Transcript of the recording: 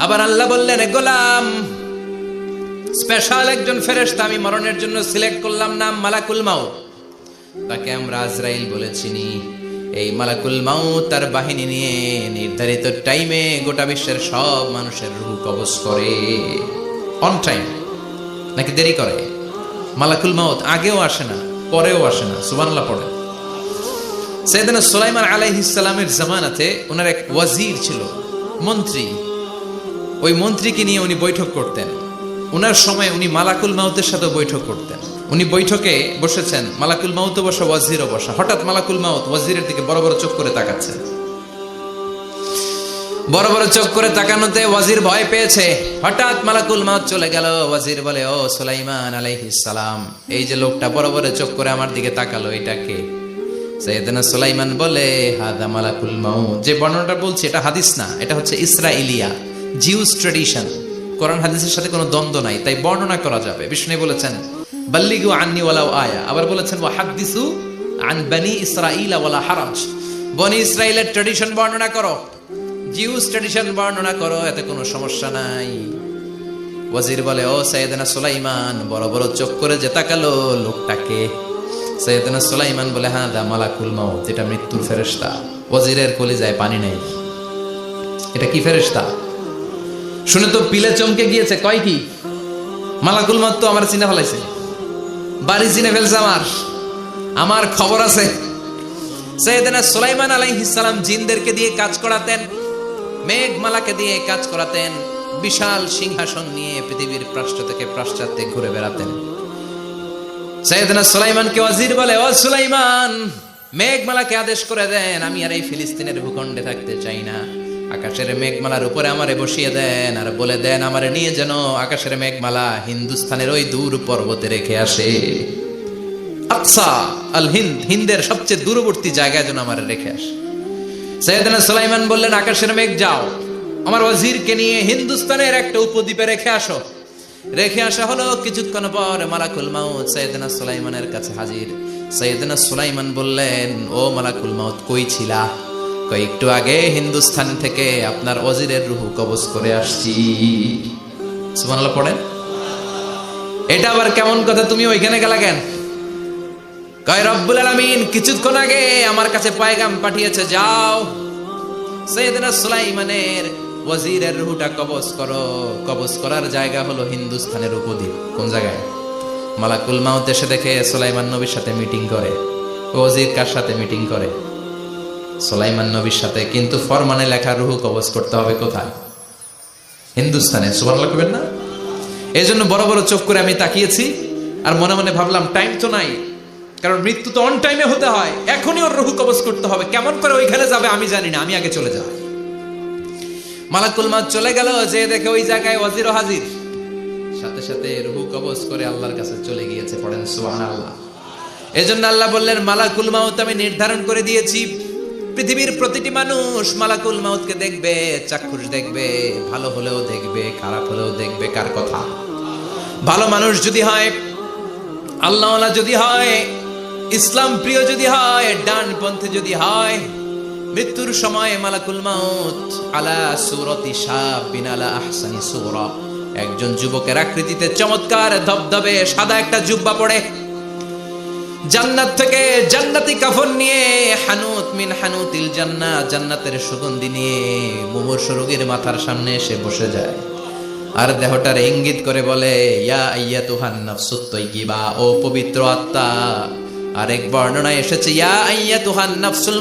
আবার আল্লাহ বললেন, গোলাম, স্পেশাল একজন ফেরেশতা আমি মরণের জন্য সিলেক্ট করলাম, নাম মালাকুল মাউত। তাকে আমরা আজরাইল বলে চিনি। এই মালাকুল মাউত তার বাহিনী নিয়ে নির্ধারিত টাইমে গোটা বিশ্বের সব মানুষের রূহ কবজ করে। অন টাইম নাকি দেরি করে? মালাকুল মাউত আগেও আসে না, পরেও আসে না। সুবহানাল্লাহ পড়ে। সাইয়েদনা সুলাইমান আলাইহিস সালামের জামানাতে ওনার এক ওয়াজির ছিল, মন্ত্রী। ওই মন্ত্রীকে নিয়ে উনি বৈঠক করতেন। উনার সময় উনি মালাকুল মাউতের সাথে বৈঠক করতেন। উনি বৈঠকে বসেছেন, মালাকুল মাউতও বসা, ওয়াজিরও বসা। হঠাৎ মালাকুল মাউত ওয়াজিরের দিকে বড় বড় চোখ করে তাকাচ্ছেন। বড় বড় চোখ করে তাকানোতে ওয়াজির ভয় পেয়েছে। হঠাৎ মালাকুল মাউত চলে গেল। ওয়াজির বলে, ও সুলাইমান আলাইহিস সালাম, এই যে লোকটা বড় বড় চোখ করে আমার দিকে তাকালো, এটা কে? সাইয়েদনা সুলাইমান বলে, হাদা মালাকুল মাউত। যে বর্ণনাটা বলছি এটা হাদিস না, এটা হচ্ছে ইসরাইলিয়া, জিউস ট্র্যাডিশন। কোরআন হাদিসের সাথে কোনো দ্বন্দ্ব নাই, তাই বর্ণনা করা যাবে। বিষ্ণু বলেছেন, বাল্লিগু আন্নি ওয়ালাউ আয়া। আবার বলেছেন, ওয়া হাদিসু আন বনি ইসরাঈল ওয়ালা হারাজ। বনি ইসরাইলের ট্র্যাডিশন বর্ণনা করো, জিউস ট্র্যাডিশন বর্ণনা করো, এতে কোনো সমস্যা নাই। ওয়াজির বলে, ও সাইয়েদনা সুলাইমান, বড় বড় চোখ করে যে তাকালো, লোকটাকে? সাইয়েদনা সুলাইমান বলে, হাদা মালাকুল মাউত, এটা মৃত্যুর ফেরেশতা। ওয়াজিরের কলিজায় পানি নেই। এটা কি ফেরেশতা? শুনে তো পিলে চমকে গিয়েছে। কয় কি? মালাকুল মাউত তো আমার চিনে ফেলাইছে, বাড়ি চিনে ফেলছে, আমার খবর আছে। সাইয়েদনা সুলাইমান আলাইহিস সালাম জিনদেরকে দিয়ে কাজ করাতেন, মেঘমালাকে দিয়ে কাজ করাতেন, বিশাল সিংহাসন নিয়ে পৃথিবীর প্রাচ্য থেকে পাশ্চাত্যে ঘুরে বেড়াতেন। সাইয়েদনা সুলাইমানকে ওয়াজির বলে, ও সুলাইমান, মেঘমালাকে আদেশ করে দেন, আমি আর এই ফিলিস্তিনের ভূখণ্ডে থাকতে চাই না। আকাশের মেঘমালার উপরে আমারে বসিয়ে দেন, আর বলে দেন আমারে নিয়ে যেন আকাশের মেঘমালা হিন্দুস্তানের ওই দূর পর্বতে রেখে আসে। আকসা আল হিন্দ, হিন্দের সবচেয়ে দূরবর্তী জায়গায় যেন আমারে রেখে আসে। সাইয়েদনা সুলাইমান বললেন, আকাশের মেঘ যাও, আমার ওয়াজিরকে নিয়ে হিন্দুস্তানের একটা উপদ্বীপে রেখে আসো। রেখে আসা হলো। কিছুক্ষণ পর মালাকুল মাউত সাইয়েদনা সুলাইমানের কাছে হাজির। সাইয়েদনা সুলাইমান বললেন, ও মালাকুল মাউত, কই ছিলা? একটু আগে হিন্দুস্তান থেকে আপনার ওয়াজিরের রূহ কবজ করে আসছি। সুবহানাল্লাহ পড়েন। এটা আবার কেমন কথা, তুমি ওইখানে গেলা কেন? কয়, রব্বুল আলামিন কিছুক্ষণ আগে আমার কাছে পয়গাম পাঠিয়েছে, যাও সাইয়েদনা সুলাইমানের ওয়াজিরের রূহটা কবজ করো। কবজ করার জায়গা হলো হিন্দুস্তানের উপদ্বীপ। কোন জায়গায়? মালাকুল মাউত এসে দেখে সুলাইমান নবীর সাথে মিটিং করে। ওয়াজির কার সাথে মিটিং করে? সুলাইমান নবীর সাথে। কিন্তু ফরমানে লেখা রূহ কবজ করতে হবে কোথায়? হিন্দুস্তানে। সুবহানাল্লাহ কইবেন না? এজন্য বড় বড় চোখ করে আমি তাকিয়েছি, আর মনে মনে ভাবলাম টাইম তো নাই, কারণ মৃত্যু তো অন টাইমে হতে হয়, এখনই ওর রূহ কবজ করতে হবে। কেমন করে ওইখানে যাবে আমি জানি না, আমি আগে চলে যাই। মালাকুল মাউত চলে গেল, যে দেখে ওই জায়গায় ওয়াজিরও হাজির। সাথে সাথে রূহ কবজ করে আল্লাহর কাছে চলে গিয়েছে। পড়েন সুবহানাল্লাহ। এজন্য আল্লাহ বললেন, মালাকুল মাউত আমি নির্ধারণ করে দিয়েছি, পৃথিবীর প্রতিটি মানুষ মালাকুল মাউতকে দেখবে, চাক্ষুষ দেখবে, ভালো হলেও দেখবে, খারাপ হলেও দেখবে। কার কথা? ভালো মানুষ যদি হয়, আল্লাহওয়ালা যদি হয়, ইসলাম প্রিয় যদি হয়, ডান পন্থে যদি হয়, মৃত্যুর সময় মালাকুল মাউত আলা সূরাতি শাবিন আলা আহসানি সূরা, একজন যুবকের আকৃতিতে চমৎকার ধবধবে সাদা একটা জুব্বা পরে, জান্নাত থেকে জান্নাতি কাফন নিয়ে, হানুত মিন হানুতিল জান্নাহ, জান্নাতের সুগন্ধি নিয়ে মুমূর্ষু রোগীর মাথার সামনে এসে বসে যায়, আর দেহটার ইঙ্গিত করে বলে, ইয়া আইয়াতুহান নাফসুত তাইয়্যিবা, ও পবিত্র আত্মা। আরেক বর্ণনায় এসেছে, ইয়া আইয়াতুহান নাফসুল